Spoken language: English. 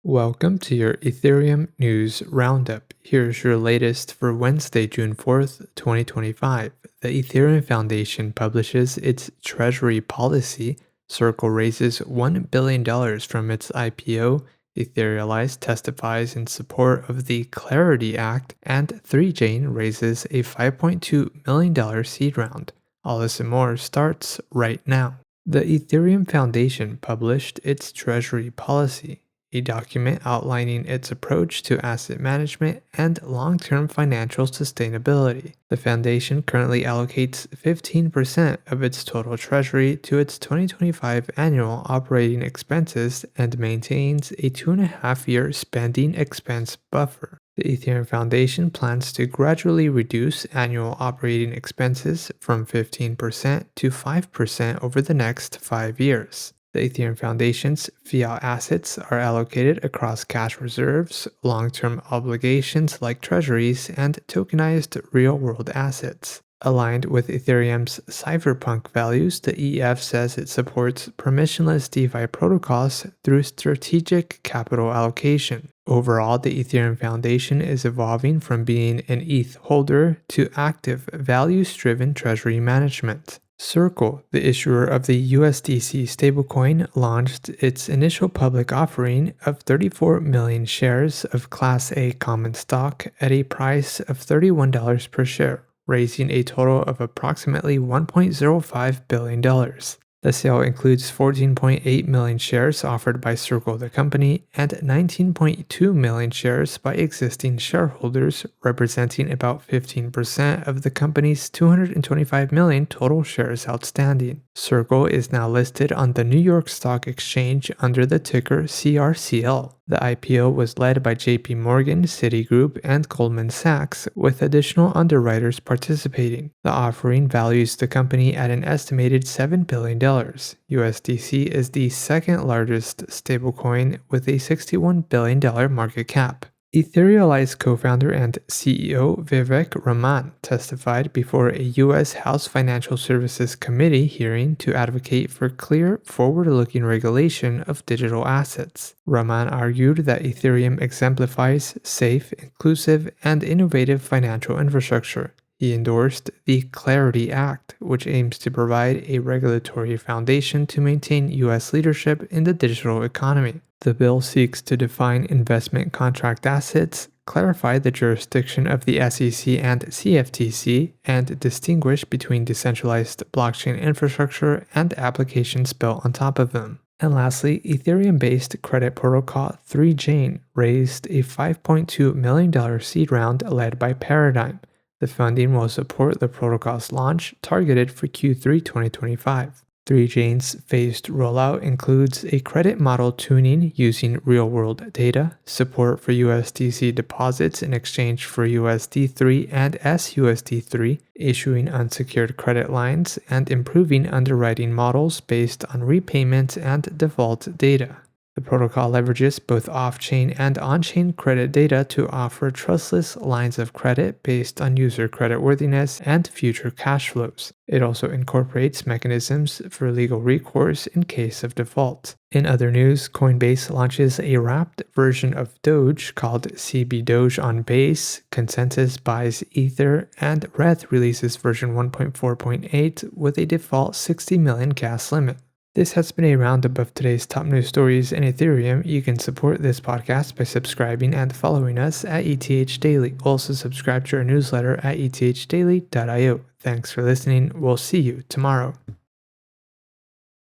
Welcome to your Ethereum News Roundup. Here's your latest for Wednesday, June 4th, 2025. The Ethereum Foundation publishes its Treasury policy. Circle raises $1 billion from its IPO. Etherealize testifies in support of the Clarity Act. And 3chain raises a $5.2 million seed round. All this and more starts right now. The Ethereum Foundation published its Treasury policy, a document outlining its approach to asset management and long-term financial sustainability. The foundation currently allocates 15% of its total treasury to its 2025 annual operating expenses and maintains a 2.5-year spending expense buffer. The Ethereum Foundation plans to gradually reduce annual operating expenses from 15% to 5% over the next 5 years. The Ethereum Foundation's fiat assets are allocated across cash reserves, long-term obligations like treasuries, and tokenized real-world assets. Aligned with Ethereum's cypherpunk values, the EF says it supports permissionless DeFi protocols through strategic capital allocation. Overall, the Ethereum Foundation is evolving from being an ETH holder to active, values-driven treasury management. Circle, the issuer of the USDC stablecoin, launched its initial public offering of 34 million shares of Class A common stock at a price of $31 per share, raising a total of approximately $1.05 billion. The sale includes 14.8 million shares offered by Circle the company and 19.2 million shares by existing shareholders, representing about 15% of the company's 225 million total shares outstanding. Circle is now listed on the New York Stock Exchange under the ticker CRCL. The IPO was led by JP Morgan, Citigroup, and Goldman Sachs, with additional underwriters participating. The offering values the company at an estimated $7 billion. USDC is the second largest stablecoin with a $61 billion market cap. Etherealize co-founder and CEO Vivek Raman testified before a U.S. House Financial Services Committee hearing to advocate for clear, forward-looking regulation of digital assets. Raman argued that Ethereum exemplifies safe, inclusive, and innovative financial infrastructure. He endorsed the Clarity Act, which aims to provide a regulatory foundation to maintain U.S. leadership in the digital economy. The bill seeks to define investment contract assets, clarify the jurisdiction of the SEC and CFTC, and distinguish between decentralized blockchain infrastructure and applications built on top of them. And lastly, Ethereum-based credit protocol 3chain raised a $5.2 million seed round led by Paradigm. The funding will support the protocol's launch, targeted for Q3 2025. 3chain's phased rollout includes a credit model tuning using real-world data, support for USDC deposits in exchange for USD3 and SUSD3, issuing unsecured credit lines, and improving underwriting models based on repayment and default data. The protocol leverages both off-chain and on-chain credit data to offer trustless lines of credit based on user creditworthiness and future cash flows. It also incorporates mechanisms for legal recourse in case of default. In other news, Coinbase launches a wrapped version of Doge called CB Doge on Base, Consensus buys Ether, and Reth releases version 1.4.8 with a default 60 million gas limit. This has been a roundup of today's top news stories in Ethereum. You can support this podcast by subscribing and following us at ETH Daily. Also subscribe to our newsletter at ethdaily.io. Thanks for listening. We'll see you tomorrow.